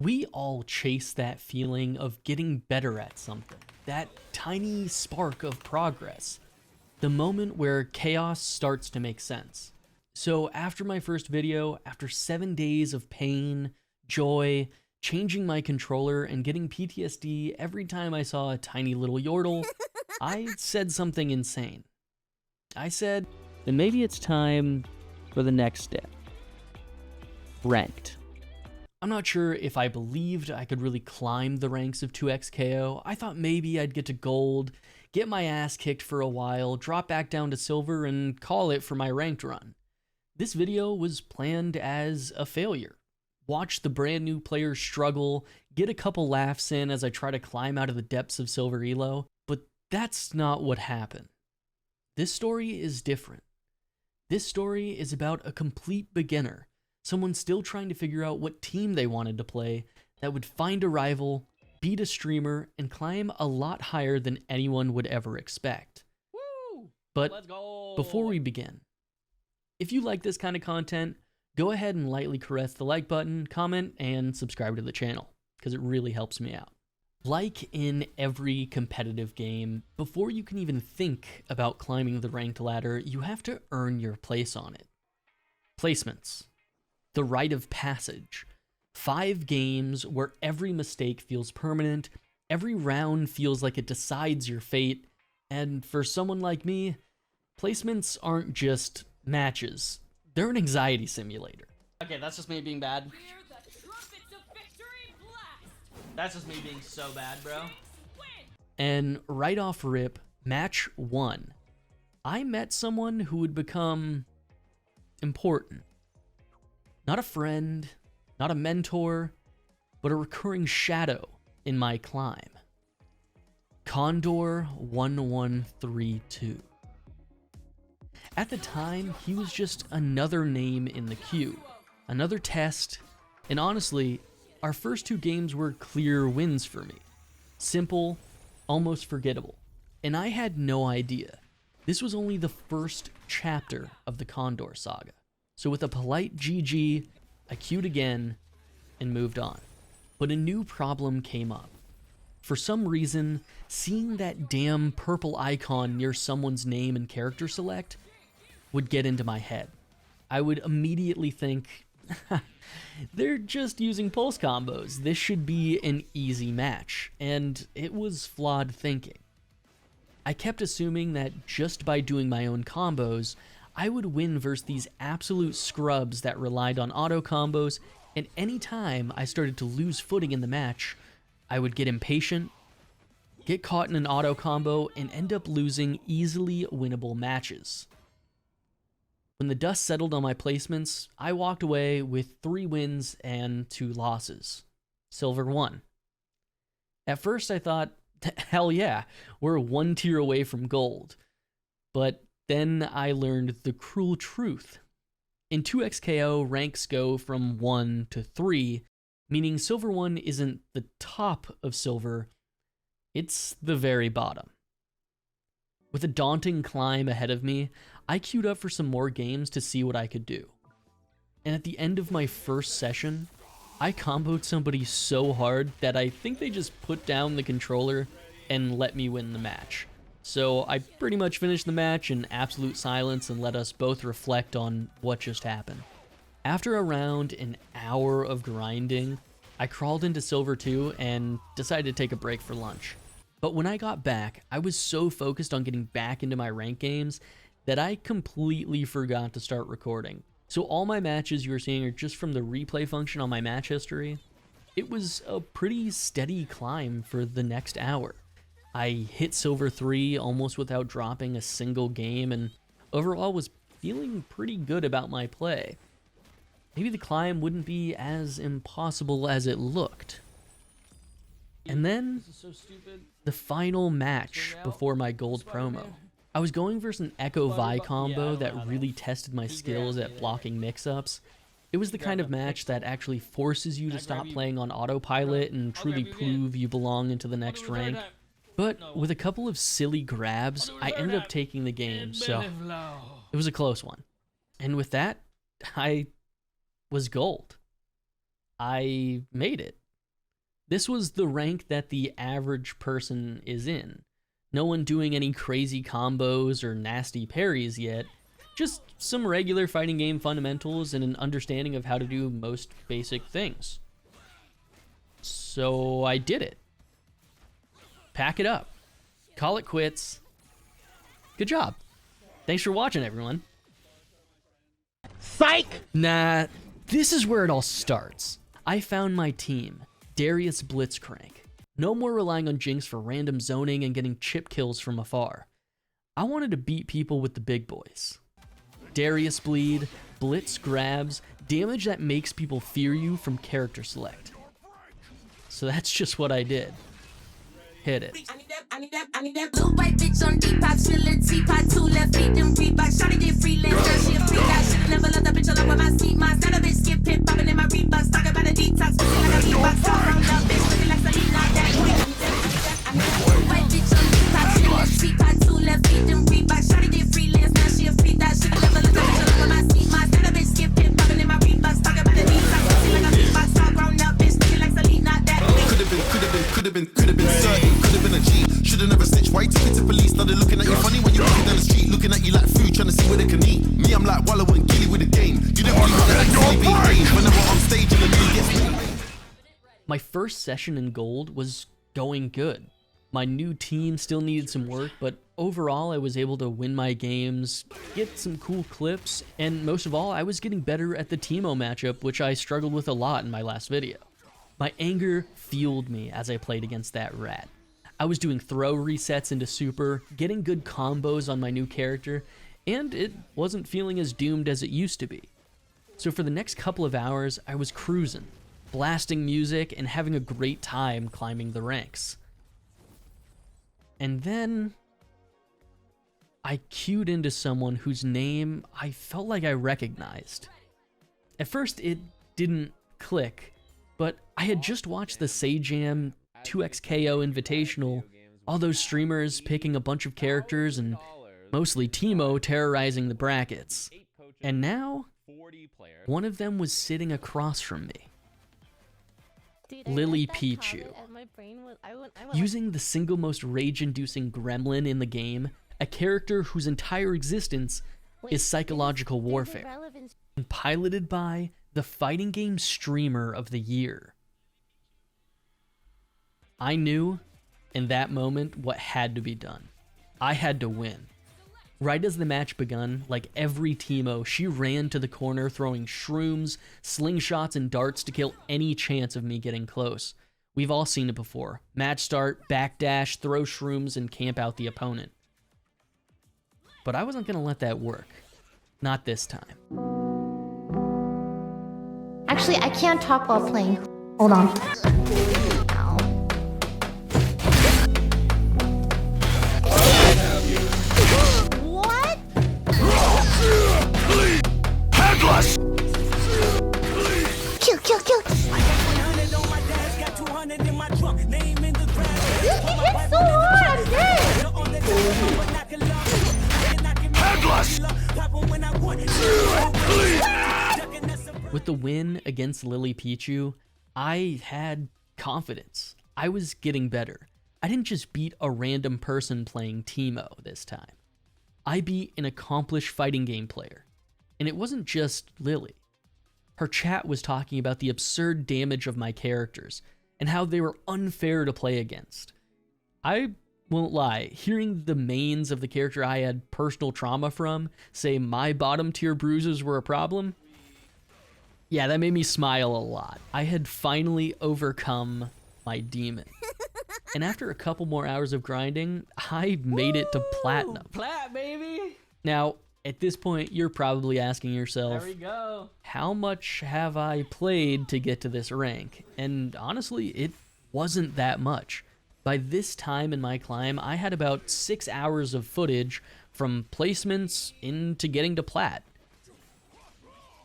We all chase that feeling of getting better at something, that tiny spark of progress, the moment where chaos starts to make sense. So after my first video, after 7 days of pain, joy, changing my controller, and getting PTSD every time I saw a tiny little yordle, I said something insane. I said, then maybe it's time for the next step. Ranked. I'm not sure if I believed I could really climb the ranks of 2xKO. I thought maybe I'd get to gold, get my ass kicked for a while, drop back down to silver, and call it for my ranked run. This video was planned as a failure. Watch the brand new players struggle, get a couple laughs in as I try to climb out of the depths of silver elo, but that's not what happened. This story is different. This story is about a complete beginner, someone still trying to figure out what team they wanted to play, that would find a rival, beat a streamer, and climb a lot higher than anyone would ever expect. Woo! But Let's go. before we begin, if you like this kind of content, go ahead and lightly caress the like button, comment, and subscribe to the channel, because it really helps me out. Like in every competitive game, before you can even think about climbing the ranked ladder, you have to earn your place on it. Placements. The rite of passage. 5 games where every mistake feels permanent, every round feels like it decides your fate, and for someone like me, placements aren't just matches. They're an anxiety simulator. Okay, that's just me being bad. That's just me being so bad, bro. And right off rip, match 1. I met someone who would become important. Not a friend, not a mentor, but a recurring shadow in my climb. Condor 1132. At the time, he was just another name in the queue, another test, and honestly, our first 2 games were clear wins for me. Simple, almost forgettable. And I had no idea. This was only the first chapter of the Condor saga. So with a polite GG, I queued again and moved on. But a new problem came up. For some reason, seeing that damn purple icon near someone's name and character select would get into my head. I would immediately think, they're just using pulse combos. This should be an easy match. And it was flawed thinking. I kept assuming that just by doing my own combos, I would win versus these absolute scrubs that relied on auto combos, and anytime I started to lose footing in the match, I would get impatient, get caught in an auto combo, and end up losing easily winnable matches. When the dust settled on my placements, I walked away with 3 wins and 2 losses. Silver 1. At first I thought, hell yeah, we're 1 tier away from gold. But then I learned the cruel truth. In 2xKO, ranks go from 1 to 3, meaning Silver 1 isn't the top of Silver, it's the very bottom. With a daunting climb ahead of me, I queued up for some more games to see what I could do. And at the end of my first session, I comboed somebody so hard that I think they just put down the controller and let me win the match. So I pretty much finished the match in absolute silence and let us both reflect on what just happened. After around an hour of grinding, I crawled into Silver 2 and decided to take a break for lunch. But when I got back, I was so focused on getting back into my rank games that I completely forgot to start recording. So all my matches you are seeing are just from the replay function on my match history. It was a pretty steady climb for the next hour. I hit Silver 3 almost without dropping a single game, and overall was feeling pretty good about my play. Maybe the climb wouldn't be as impossible as it looked. And then, the final match before my gold promo. I was going versus an Echo Vi combo that really tested my skills at blocking mix-ups. It was the kind of match that actually forces you to stop playing on autopilot and truly prove you belong into the next rank. But with a couple of silly grabs, I ended up taking the game, so it was a close one. And with that, I was gold. I made it. This was the rank that the average person is in. No one doing any crazy combos or nasty parries yet, just some regular fighting game fundamentals and an understanding of how to do most basic things. So I did it. Pack it up. Call it quits. Good job. Thanks for watching, everyone. Psych! Nah, this is where it all starts. I found my team, Darius Blitzcrank. No more relying on Jinx for random zoning and getting chip kills from afar. I wanted to beat people with the big boys. Darius bleed, Blitz grabs, damage that makes people fear you from character select. So that's just what I did. Hit it. I need that blue white bitch on Depop, chillin' teapot, 2 left feet, them Reebok. Shawty get freelance, now she a freak. I should've never let that bitch alone with my seat. My side of bitch skip hip, poppin' in my Reeboks, talking about a detox, pussy like a beatbox. All grown up, bitch, looking like Selena, that quick. I need that blue white bitch on Depop, chillin' teapot, 2 left feet, them Reebok. Shawty get freelance, now she a freak. I should've never let that bitch alone with my seat. My side of bitch skip hip, poppin' in my Reeboks, talking about a detox, pussy like a beatbox. All grown up, bitch, looking like Selena, that quick. Could've been certain, could've been a G. Should've never snitched. Why you take it to police? Now they're looking at you funny when you're walking down the street, looking at you like food, trying to see where they can eat. Me, I'm like Wallow and Gilly with the game. You don't really want to actually be brave. Whenever I'm on stage and the league gets me. My first session in gold was going good. My new team still needed some work, but overall I was able to win my games, get some cool clips, and most of all, I was getting better at the Teemo matchup, which I struggled with a lot in my last video. My anger fueled me as I played against that rat. I was doing throw resets into super, getting good combos on my new character, and it wasn't feeling as doomed as it used to be. So for the next couple of hours, I was cruising, blasting music, and having a great time climbing the ranks. And then I queued into someone whose name I felt like I recognized. At first, it didn't click, but I had just watched the Sajam 2xKO Invitational, all those streamers picking a bunch of characters and mostly Teemo terrorizing the brackets. And now, one of them was sitting across from me. LilyPichu. Using the single most rage-inducing gremlin in the game, a character whose entire existence is psychological warfare, and piloted by the fighting game streamer of the year. I knew, in that moment, what had to be done. I had to win. Right as the match begun, like every Teemo, she ran to the corner throwing shrooms, slingshots, and darts to kill any chance of me getting close. We've all seen it before. Match start, backdash, throw shrooms, and camp out the opponent. But I wasn't going to let that work. Not this time. Actually, I can't talk while playing. Hold on. Ow. What? Headless! Kill. You can hit so hard, I'm dead! Headless! With the win against LilyPichu, I had confidence. I was getting better. I didn't just beat a random person playing Teemo this time. I beat an accomplished fighting game player. And it wasn't just Lily. Her chat was talking about the absurd damage of my characters and how they were unfair to play against. I won't lie, hearing the mains of the character I had personal trauma from say my bottom tier bruises were a problem, yeah, that made me smile a lot. I had finally overcome my demon. And after a couple more hours of grinding, I made it to platinum. Plat, baby. Now, at this point, you're probably asking yourself, There we go. how much have I played to get to this rank? And honestly, it wasn't that much. By this time in my climb, I had about 6 hours of footage from placements into getting to plat.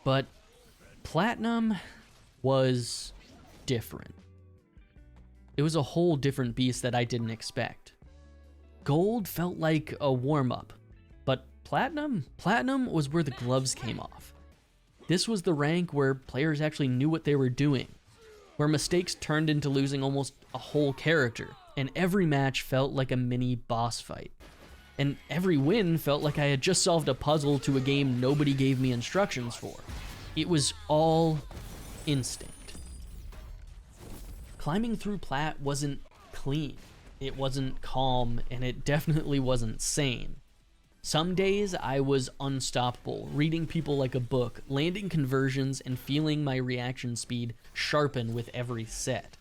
But platinum was different. It was a whole different beast that I didn't expect. Gold felt like a warm-up, but platinum was where the gloves came off. This was the rank where players actually knew what they were doing. where mistakes turned into losing almost a whole character, and every match felt like a mini boss fight. And every win felt like I had just solved a puzzle to a game nobody gave me instructions for. It was all instinct. Climbing through Plat wasn't clean, it wasn't calm, and it definitely wasn't sane. Some days I was unstoppable, reading people like a book, landing conversions, and feeling my reaction speed sharpen with every set.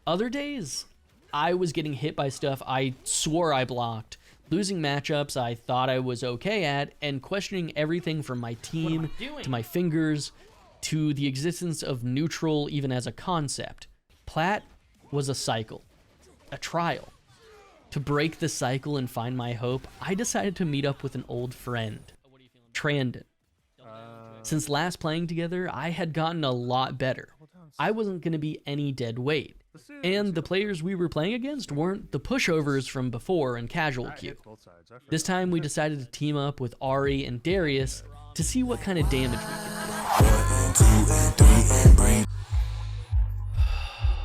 Other days, I was getting hit by stuff I swore I blocked, losing matchups I thought I was okay at, and questioning everything from my team to my fingers to the existence of neutral even as a concept. Plat was a cycle, a trial. To break the cycle and find my hope, I decided to meet up with an old friend, Trandon. Since last playing together, I had gotten a lot better. I wasn't going to be any dead weight. And the players we were playing against weren't the pushovers from before in casual queue. This time we decided to team up with Ari and Darius to see what kind of damage we could do.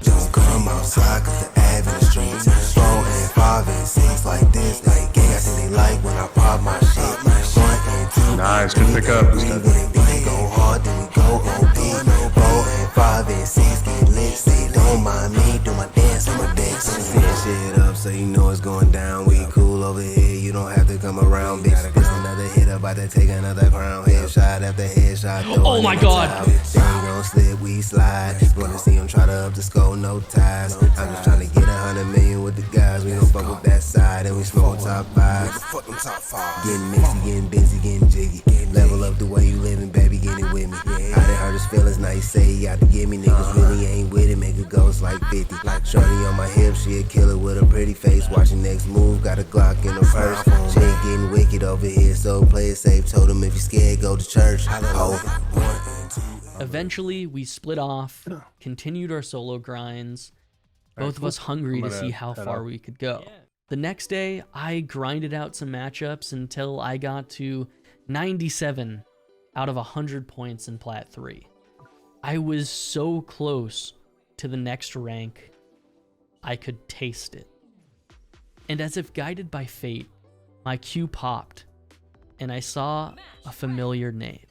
Don't come outside cause the ad in the streets 4 and 5 and 6 like this like gang I think they like when I pop my shit 1 and 2 Nice, good pickup. When they go hard then we go OP 4 and 5 and 6 get lit say don't mind me do my dance on my decks Set shit up so you know it's going down we cool over here you don't have to come around bitch this another hit about to take another crown headshot after headshot Oh my god they ain't gon' slip we slide wanna see them try to up the score no ties. I'm just trying to get 100 million with the guys. We don't fuck with that side and we smoke top 5. Getting mixy, getting busy, getting jiggy. Level up the way you living, baby, get it with me. I done heard his feelings, now you say you got to give me. Niggas really ain't with it, make a ghost like 50. Shorty on my hip, she a killer with a pretty face. Watching next move, got a Glock in her purse. She ain't getting wicked over here, so play it safe. Told him if you scared, go to church. Eventually, we split off, continued our solo grinds, both of us hungry to see how far we could go. The next day, I grinded out some matchups until I got to 97 out of 100 points in Plat 3. I was so close to the next rank, I could taste it. And as if guided by fate, my queue popped, and I saw a familiar name.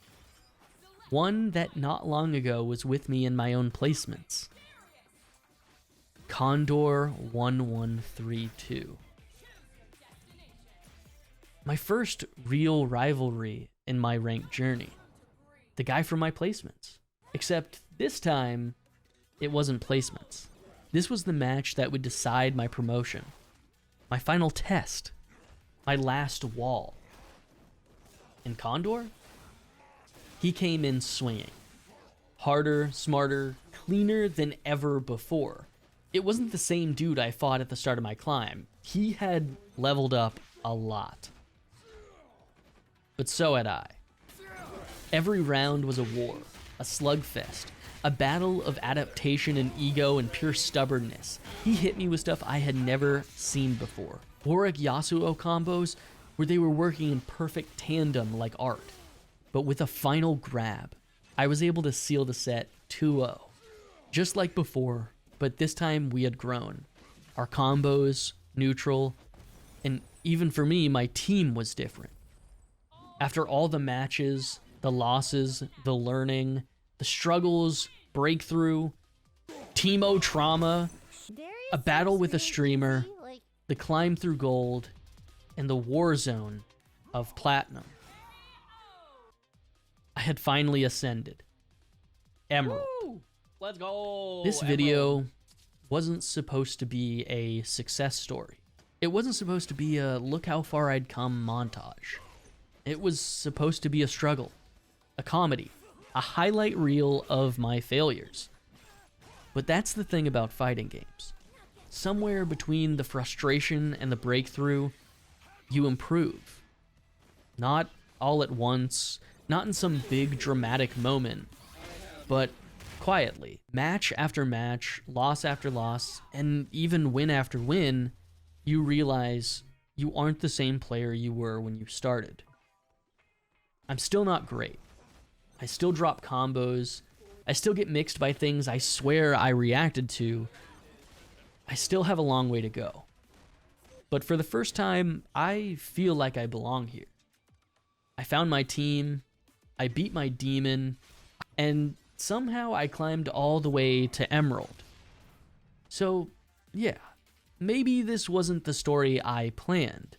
One that not long ago was with me in my own placements. Condor1132. My first real rivalry in my ranked journey. The guy from my placements. Except this time, it wasn't placements. This was the match that would decide my promotion. My final test. My last wall. And Condor? He came in swinging. Harder, smarter, cleaner than ever before. It wasn't the same dude I fought at the start of my climb. He had leveled up a lot. But so had I. Every round was a war, a slugfest, a battle of adaptation and ego and pure stubbornness. He hit me with stuff I had never seen before. Warwick Yasuo combos where they were working in perfect tandem like art. But with a final grab, I was able to seal the set 2-0. Just like before, but this time we had grown. Our combos, neutral, and even for me, my team was different. After all the matches, the losses, the learning, the struggles, breakthrough, Teemo trauma, a battle with a streamer, the climb through gold, and the war zone of platinum. I had finally ascended. Emerald. Woo! Let's go. This video wasn't supposed to be a success story. It wasn't supposed to be a look how far I'd come montage. It was supposed to be a struggle, a comedy, a highlight reel of my failures. But that's the thing about fighting games. Somewhere between the frustration and the breakthrough, you improve. Not all at once, not in some big dramatic moment, but quietly, match after match, loss after loss, and even win after win, you realize you aren't the same player you were when you started. I'm still not great. I still drop combos, I still get mixed by things I swear I reacted to. I still have a long way to go. But for the first time, I feel like I belong here. I found my team, I beat my demon, and somehow I climbed all the way to Emerald. So, yeah, maybe this wasn't the story I planned.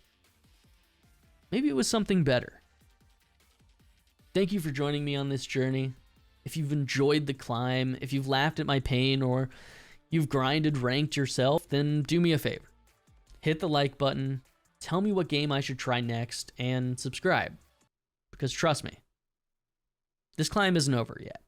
Maybe it was something better. Thank you for joining me on this journey. If you've enjoyed the climb, if you've laughed at my pain, or you've grinded ranked yourself, then do me a favor. Hit the like button, tell me what game I should try next, and subscribe. Because trust me, this climb isn't over yet.